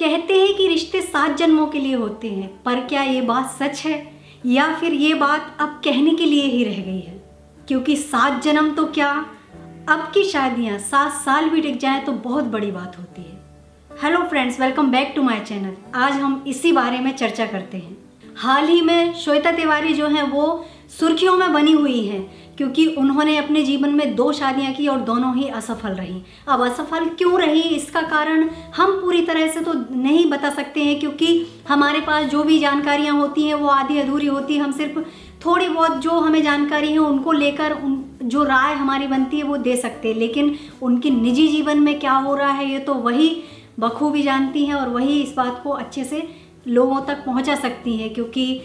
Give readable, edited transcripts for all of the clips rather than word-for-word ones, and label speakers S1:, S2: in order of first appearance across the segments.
S1: कहते हैं कि रिश्ते 7 जन्मों के लिए होते हैं, पर क्या ये बात सच है या फिर ये बात अब कहने के लिए ही रह गई है? क्योंकि 7 जन्म तो क्या, अब की शादियाँ 7 साल भी टिक जाएं तो बहुत बड़ी बात होती है। Hello friends, welcome back to my channel. आज हम इसी बारे में चर्चा करते हैं। हाल ही में श्वेता तिवारी जो हैं वो सुर्खियों में बनी हुई हैं क्योंकि उन्होंने अपने जीवन में 2 शादियां की और दोनों ही असफल रहीं। अब असफल क्यों रही, इसका कारण हम पूरी तरह से तो नहीं बता सकते हैं क्योंकि हमारे पास जो भी जानकारियां होती हैं वो आधी अधूरी होती है। हम सिर्फ थोड़ी बहुत जो हमें जानकारी है उनको लेकर जो राय हमारी बनती है वो दे सकते हैं, लेकिन उनके निजी जीवन में क्या हो रहा है ये तो वही बखूबी जानती हैं और वही इस बात को अच्छे से लोगों तक पहुंचा सकती हैं। क्योंकि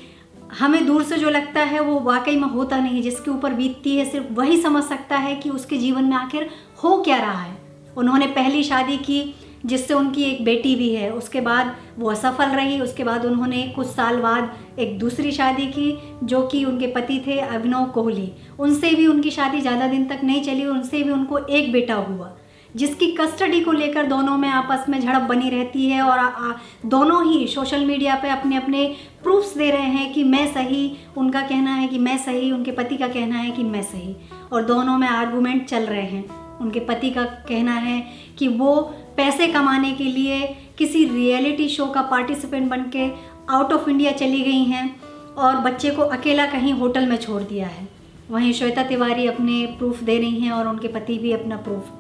S1: हमें दूर से जो लगता है वो वाकई में होता नहीं, जिसके ऊपर बीतती है सिर्फ वही समझ सकता है कि उसके जीवन में आखिर हो क्या रहा है। उन्होंने पहली शादी की जिससे उनकी एक बेटी भी है, उसके बाद वो असफल रही। उसके बाद उन्होंने कुछ साल बाद एक दूसरी शादी की जो कि उनके पति थे अभिनव कोहली। उनसे भी उनकी शादी ज़्यादा दिन तक नहीं चली, उनसे भी उनको एक बेटा हुआ जिसकी कस्टडी को लेकर दोनों में आपस में झड़प बनी रहती है और दोनों ही सोशल मीडिया पे अपने अपने प्रूफ्स दे रहे हैं कि मैं सही, उनका कहना है कि मैं सही, उनके पति का कहना है कि मैं सही, और दोनों में आर्गूमेंट चल रहे हैं। उनके पति का कहना है कि वो पैसे कमाने के लिए किसी रियलिटी शो का पार्टिसिपेंट बन के आउट ऑफ इंडिया चली गई हैं और बच्चे को अकेला कहीं होटल में छोड़ दिया है। वहीं श्वेता तिवारी अपने प्रूफ दे रही हैं और उनके पति भी अपना प्रूफ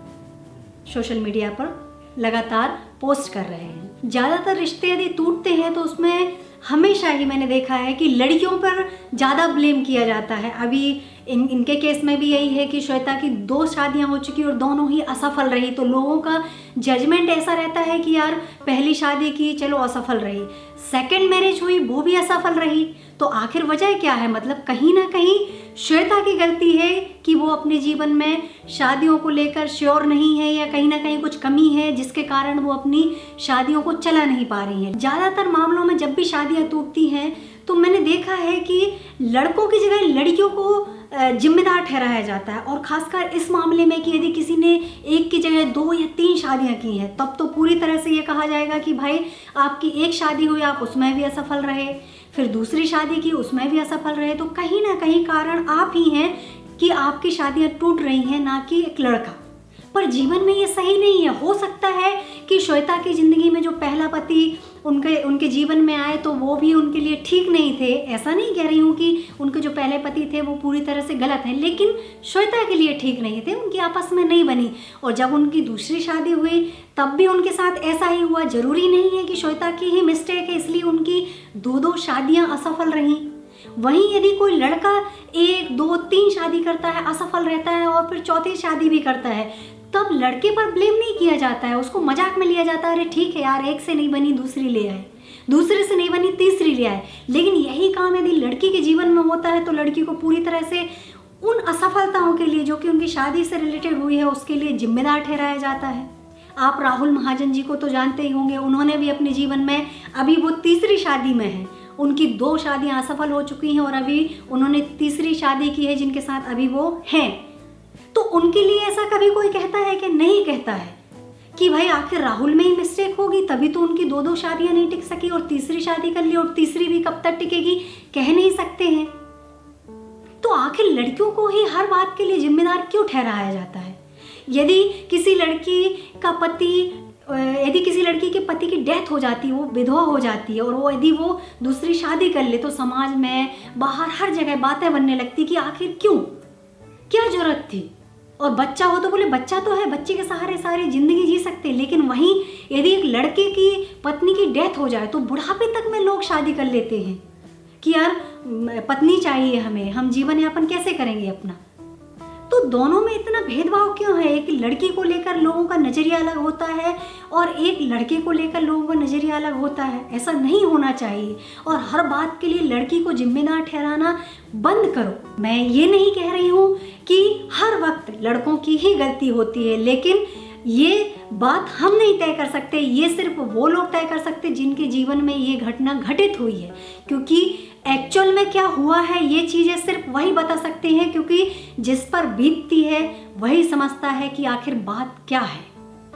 S1: सोशल मीडिया पर लगातार पोस्ट कर रहे हैं। ज़्यादातर रिश्ते यदि टूटते हैं तो उसमें हमेशा ही मैंने देखा है कि लड़कियों पर ज़्यादा ब्लेम किया जाता है। अभी इनके केस में भी यही है कि श्वेता की 2 शादियां हो चुकी और दोनों ही असफल रही, तो लोगों का जजमेंट ऐसा रहता है कि यार पहली शादी की चलो असफल रही, सेकंड मैरिज हुई वो भी असफल रही, तो आखिर वजह क्या है? मतलब कहीं ना कहीं श्वेता की गलती है कि वो अपने जीवन में शादियों को लेकर श्योर नहीं है या कहीं ना कहीं कुछ कमी है जिसके कारण वो अपनी शादियों को चला नहीं पा रही हैं। ज़्यादातर मामलों में जब भी शादियाँ टूटती हैं तो मैंने देखा है कि लड़कों की जगह लड़कियों को जिम्मेदार ठहराया जाता है, और खासकर इस मामले में कि यदि किसी ने एक की जगह 2 या 3 शादियां की हैं तब तो पूरी तरह से ये कहा जाएगा कि भाई आपकी एक शादी हुई, आप उसमें भी असफल रहे, फिर दूसरी शादी की उसमें भी असफल रहे, तो कहीं ना कहीं कारण आप ही हैं कि आपकी शादियां टूट रही हैं, ना कि एक लड़का। पर जीवन में ये सही नहीं है। हो सकता है कि श्वेता की ज़िंदगी में जो पहला पति उनके जीवन में आए तो वो भी उनके लिए ठीक नहीं थे। ऐसा नहीं कह रही हूँ कि उनके जो पहले पति थे वो पूरी तरह से गलत हैं, लेकिन श्वेता के लिए ठीक नहीं थे, उनकी आपस में नहीं बनी। और जब उनकी दूसरी शादी हुई तब भी उनके साथ ऐसा ही हुआ। ज़रूरी नहीं है कि श्वेता की ही मिस्टेक है इसलिए उनकी 2 शादियाँ असफल रहीं। वहीं यदि कोई लड़का 1, 2, 3 शादी करता है, असफल रहता है और फिर चौथी शादी भी करता है, तब लड़के पर ब्लेम नहीं किया जाता है, उसको मजाक में लिया जाता है, अरे ठीक है यार, एक से नहीं बनी दूसरी ले आए, दूसरे से नहीं बनी तीसरी ले आए। लेकिन यही काम यदि लड़की के जीवन में होता है तो लड़की को पूरी तरह से उन असफलताओं के लिए जो कि उनकी शादी से रिलेटेड हुई है उसके लिए जिम्मेदार ठहराया जाता है। आप राहुल महाजन जी को तो जानते ही होंगे, उन्होंने भी अपने जीवन में, अभी वो तीसरी शादी में है, उनकी 2 शादियाँ असफल हो चुकी हैं और अभी उन्होंने तीसरी शादी की है जिनके साथ अभी वो हैं। तो उनके लिए ऐसा कभी कोई कहता है कि नहीं कहता है कि भाई आखिर राहुल में ही मिस्टेक होगी तभी तो उनकी 2 शादियां नहीं टिक सकी और तीसरी शादी कर ली और तीसरी भी कब तक टिकेगी कह नहीं सकते हैं। तो आखिर लड़कियों को ही हर बात के लिए जिम्मेदार क्यों ठहराया जाता है? यदि किसी लड़की के पति की डेथ हो जाती है, वो विधवा हो जाती है और यदि वो दूसरी शादी कर ले तो समाज में बाहर हर जगह बातें बनने लगती कि आखिर क्यों, क्या जरूरत थी। और बच्चा हो तो बोले बच्चा तो है, बच्चे के सहारे सारी जिंदगी जी सकते हैं। लेकिन वहीं यदि एक लड़के की पत्नी की डेथ हो जाए तो बुढ़ापे तक में लोग शादी कर लेते हैं कि यार पत्नी चाहिए हमें, हम जीवन यापन कैसे करेंगे अपना। तो दोनों में इतना भेदभाव क्यों है? एक लड़की को लेकर लोगों का नज़रिया अलग होता है और एक लड़के को लेकर लोगों का नज़रिया अलग होता है। ऐसा नहीं होना चाहिए और हर बात के लिए लड़की को जिम्मेदार ठहराना बंद करो। मैं ये नहीं कह रही हूँ कि हर वक्त लड़कों की ही गलती होती है, लेकिन ये बात हम नहीं तय कर सकते, ये सिर्फ वो लोग तय कर सकते जिनके जीवन में ये घटना घटित हुई है। क्योंकि एक्चुअल में क्या हुआ है ये चीज़ें सिर्फ वही बता सकते हैं, क्योंकि जिस पर बीतती है वही समझता है कि आखिर बात क्या है।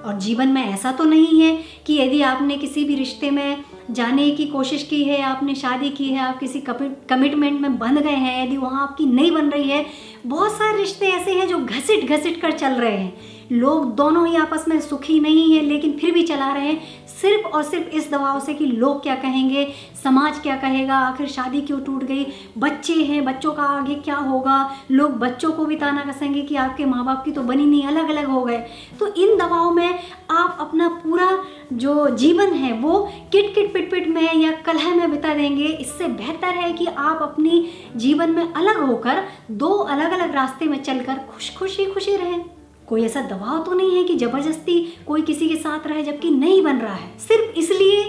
S1: और जीवन में ऐसा तो नहीं है कि यदि आपने किसी भी रिश्ते में जाने की कोशिश की है, आपने शादी की है, आप किसी कमिटमेंट में बंध गए हैं, यदि वहाँ आपकी नहीं बन रही है, बहुत सारे रिश्ते ऐसे हैं जो घसीट घसीट कर चल रहे हैं, लोग दोनों ही आपस में सुखी नहीं है लेकिन फिर भी चला रहे हैं, सिर्फ और सिर्फ इस दबाव से कि लोग क्या कहेंगे, समाज क्या कहेगा, आखिर शादी क्यों टूट गई, बच्चे हैं, बच्चों का आगे क्या होगा, लोग बच्चों को भी ताना कसेंगे कि आपके माँ बाप की तो बनी नहीं, अलग अलग हो गए। तो इन दबाव में आप अपना पूरा जो जीवन है वो किट किट पिट पिट में या कलह में बिता देंगे। इससे बेहतर है कि आप अपनी जीवन में अलग होकर दो अलग अलग रास्ते में चलकर खुशी रहें। कोई ऐसा दबाव तो नहीं है कि जबरदस्ती कोई किसी के साथ रहे जबकि नहीं बन रहा है, सिर्फ इसलिए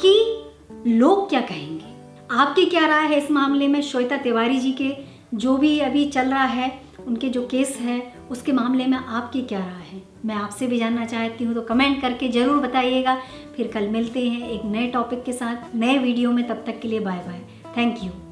S1: कि लोग क्या कहेंगे। आपकी क्या राय है इस मामले में? श्वेता तिवारी जी के जो भी अभी चल रहा है, उनके जो केस है उसके मामले में आपकी क्या राय है? मैं आपसे भी जानना चाहती हूँ, तो कमेंट करके ज़रूर बताइएगा। फिर कल मिलते हैं एक नए टॉपिक के साथ, नए वीडियो में। तब तक के लिए बाय बाय। Thank you.